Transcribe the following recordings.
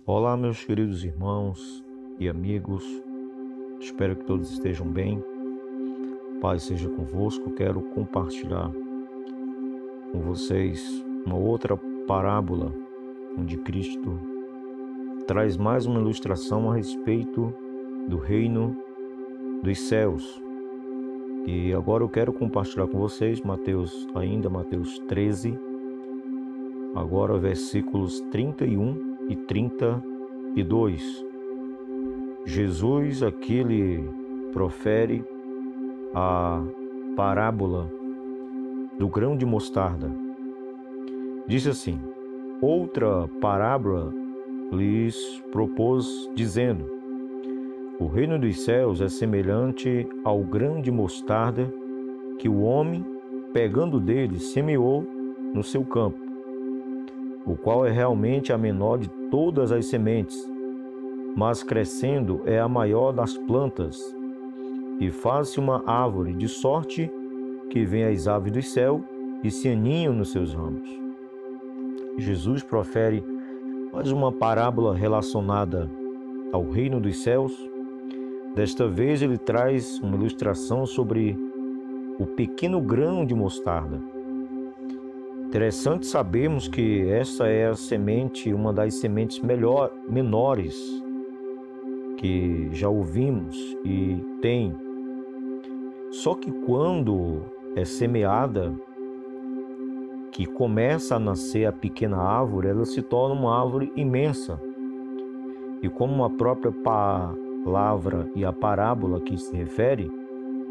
Olá, meus queridos irmãos e amigos, espero que todos estejam bem. Paz seja convosco. Quero compartilhar com vocês uma outra parábola onde Cristo traz mais uma ilustração a respeito do reino dos céus. E agora eu quero compartilhar com vocês Mateus 13, agora versículos 31 e 32. Jesus aqui ele profere a parábola do grão de mostarda. Disse assim: outra parábola lhes propôs, dizendo: o reino dos céus é semelhante ao grão de mostarda que o homem, pegando dele, semeou no seu campo, o qual é realmente a menor de todas as sementes, mas crescendo é a maior das plantas, e faz-se uma árvore, de sorte que vêm as aves do céu e se aninham nos seus ramos. Jesus profere mais uma parábola relacionada ao reino dos céus. Desta vez ele traz uma ilustração sobre o pequeno grão de mostarda. Interessante sabermos que essa é a semente, uma das sementes menores que já ouvimos e tem. Só que quando é semeada, que começa a nascer a pequena árvore, ela se torna uma árvore imensa. E como a própria palavra e a parábola que se refere,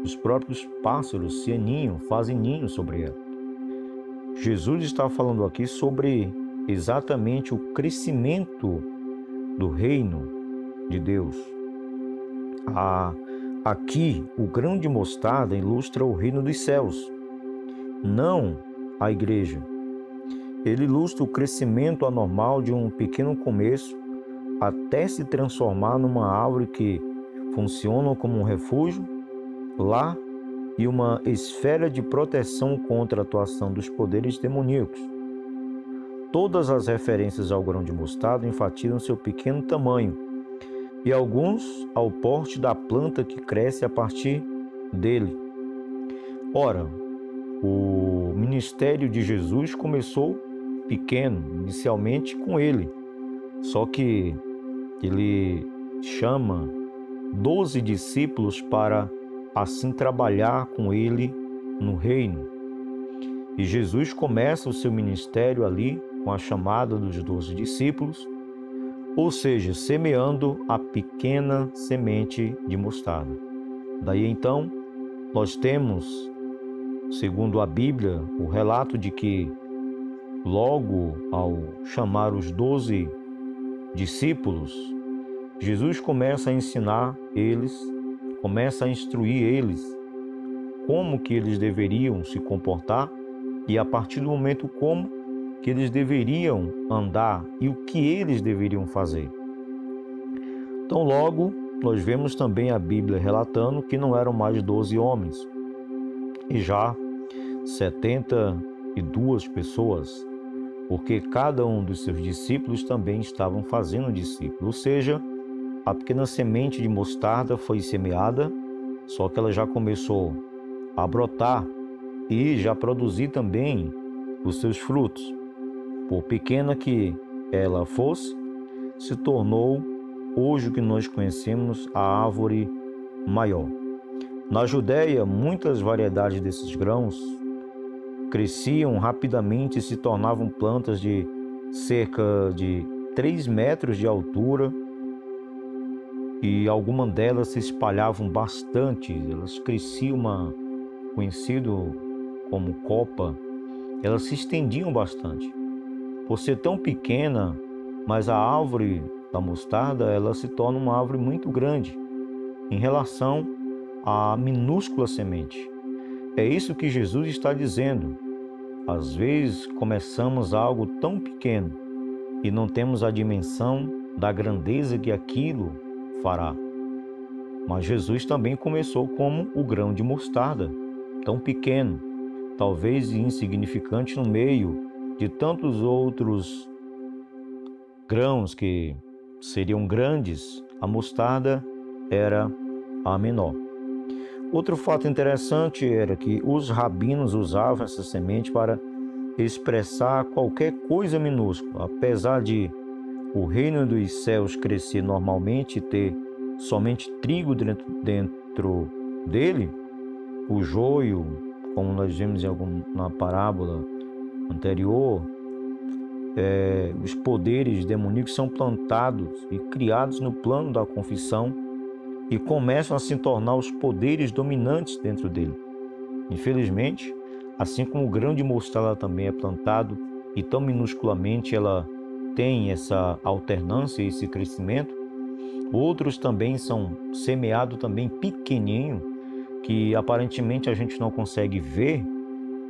os próprios pássaros se aninham, fazem ninho sobre ela. Jesus está falando aqui sobre exatamente o crescimento do reino de Deus. Aqui, o grão de mostarda ilustra o reino dos céus, não a igreja. Ele ilustra o crescimento anormal de um pequeno começo até se transformar numa árvore que funciona como um refúgio, lar e uma esfera de proteção contra a atuação dos poderes demoníacos. Todas as referências ao grão de mostarda enfatizam seu pequeno tamanho, e alguns ao porte da planta que cresce a partir dele. Ora, o ministério de Jesus começou pequeno, inicialmente com ele, só que ele chama 12 discípulos para assim trabalhar com ele no reino. E Jesus começa o seu ministério ali com a chamada dos 12 discípulos, ou seja, semeando a pequena semente de mostarda. Daí então, nós temos, segundo a Bíblia, o relato de que logo ao chamar os 12 discípulos, Jesus começa a ensinar eles, começa a instruir eles como que eles deveriam se comportar e a partir do momento como que eles deveriam andar e o que eles deveriam fazer. Então logo nós vemos também a Bíblia relatando que não eram mais 12 homens e já 72 pessoas, porque cada um dos seus discípulos também estavam fazendo discípulo, ou seja, a pequena semente de mostarda foi semeada, só que ela já começou a brotar e já produzir também os seus frutos. Por pequena que ela fosse, se tornou hoje o que nós conhecemos a árvore maior. Na Judéia, muitas variedades desses grãos cresciam rapidamente e se tornavam plantas de cerca de 3 metros de altura, e algumas delas se espalhavam bastante, elas cresciam, conhecido como copa, elas se estendiam bastante. Por ser tão pequena, mas a árvore da mostarda, ela se torna uma árvore muito grande em relação à minúscula semente. É isso que Jesus está dizendo. Às vezes começamos algo tão pequeno e não temos a dimensão da grandeza que aquilo fará. Mas Jesus também começou como o grão de mostarda, tão pequeno, talvez insignificante no meio de tantos outros grãos que seriam grandes, a mostarda era a menor. Outro fato interessante era que os rabinos usavam essa semente para expressar qualquer coisa minúscula. Apesar de o reino dos céus crescer normalmente e ter somente trigo dentro dele, o joio, como nós vimos na parábola anterior, os poderes demoníacos são plantados e criados no plano da confissão e começam a se tornar os poderes dominantes dentro dele. Infelizmente, assim como o grão de mostarda também é plantado e tão minusculamente ela tem essa alternância e esse crescimento, outros também são semeados também pequenininho, que aparentemente a gente não consegue ver,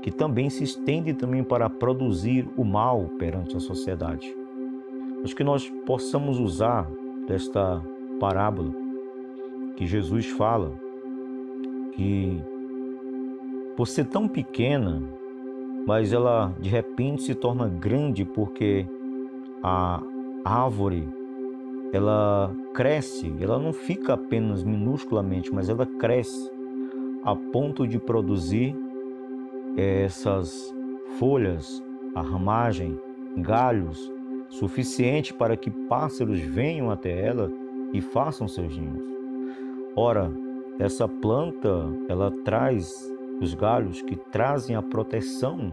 que também se estende também para produzir o mal perante a sociedade. Mas que nós possamos usar desta parábola que Jesus fala, que por ser tão pequena, mas ela de repente se torna grande porque a árvore, ela cresce, ela não fica apenas minusculamente, mas ela cresce a ponto de produzir essas folhas, a ramagem, galhos, suficiente para que pássaros venham até ela e façam seus ninhos. Ora, essa planta, ela traz os galhos que trazem a proteção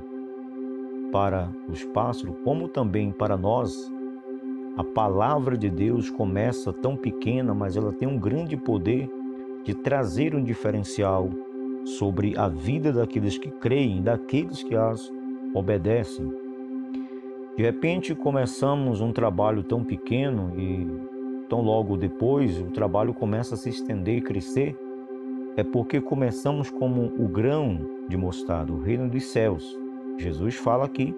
para os pássaros, como também para nós. A palavra de Deus começa tão pequena, mas ela tem um grande poder de trazer um diferencial sobre a vida daqueles que creem, daqueles que as obedecem. De repente começamos um trabalho tão pequeno e tão logo depois o trabalho começa a se estender e crescer. É porque começamos como o grão de mostarda, o reino dos céus. Jesus fala aqui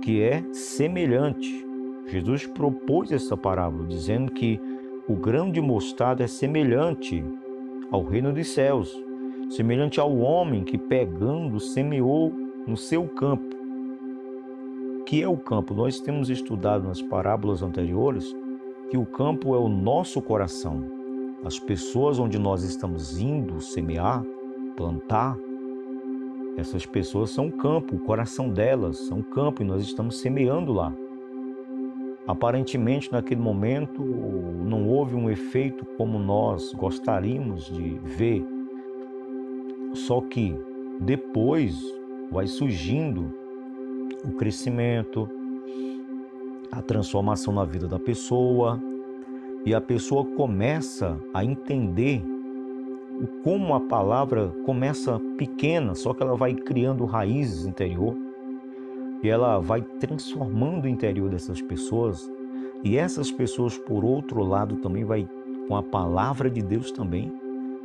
que é semelhante. Jesus propôs essa parábola dizendo que o grão de mostarda é semelhante ao reino dos céus, semelhante ao homem que pegando semeou no seu campo. Que é o campo? Nós temos estudado nas parábolas anteriores que o campo é o nosso coração. As pessoas onde nós estamos indo semear, plantar, essas pessoas são o campo, o coração delas são o campo e nós estamos semeando lá. Aparentemente, naquele momento, não houve um efeito como nós gostaríamos de ver. Só que depois vai surgindo o crescimento, a transformação na vida da pessoa, e a pessoa começa a entender como a palavra começa pequena, só que ela vai criando raízes interior, e ela vai transformando o interior dessas pessoas, e essas pessoas, por outro lado, também vai, com a palavra de Deus também,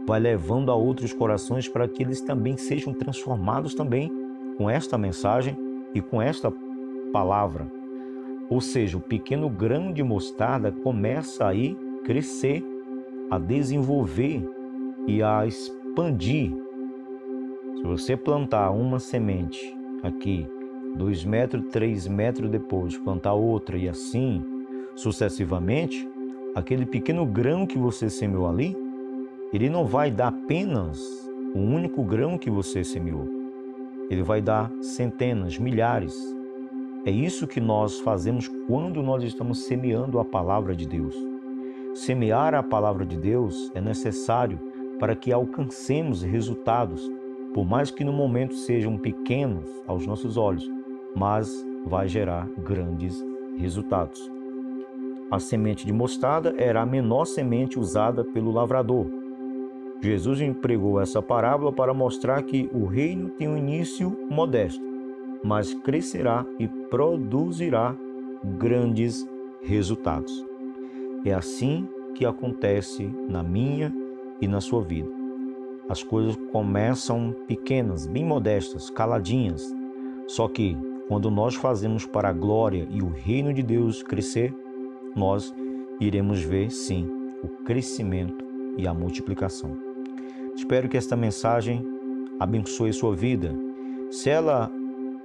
vai levando a outros corações para que eles também sejam transformados também com esta mensagem e com esta palavra. Ou seja, o pequeno grão de mostarda começa aí a crescer, a desenvolver e a expandir. Se você plantar uma semente aqui, 2 metros, 3 metros depois, plantar outra e assim sucessivamente, aquele pequeno grão que você semeou ali, ele não vai dar apenas o único grão que você semeou. Ele vai dar centenas, milhares. É isso que nós fazemos quando nós estamos semeando a palavra de Deus. Semear a palavra de Deus é necessário para que alcancemos resultados, por mais que no momento sejam pequenos aos nossos olhos, mas vai gerar grandes resultados. A semente de mostarda era a menor semente usada pelo lavrador. Jesus empregou essa parábola para mostrar que o reino tem um início modesto, mas crescerá e produzirá grandes resultados. É assim que acontece na minha e na sua vida. As coisas começam pequenas, bem modestas, caladinhas, só que quando nós fazemos para a glória e o reino de Deus crescer, nós iremos ver, sim, o crescimento e a multiplicação. Espero que esta mensagem abençoe sua vida. Se ela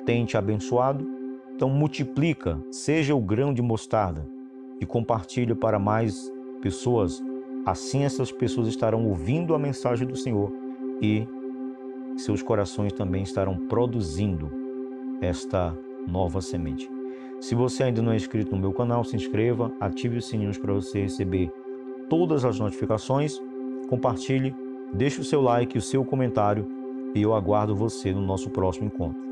tem te abençoado, então multiplica, seja o grão de mostarda, e compartilhe para mais pessoas. Assim essas pessoas estarão ouvindo a mensagem do Senhor e seus corações também estarão produzindo esta nova semente. Se você ainda não é inscrito no meu canal, se inscreva, ative os sininhos para você receber todas as notificações, compartilhe, deixe o seu like e o seu comentário e eu aguardo você no nosso próximo encontro.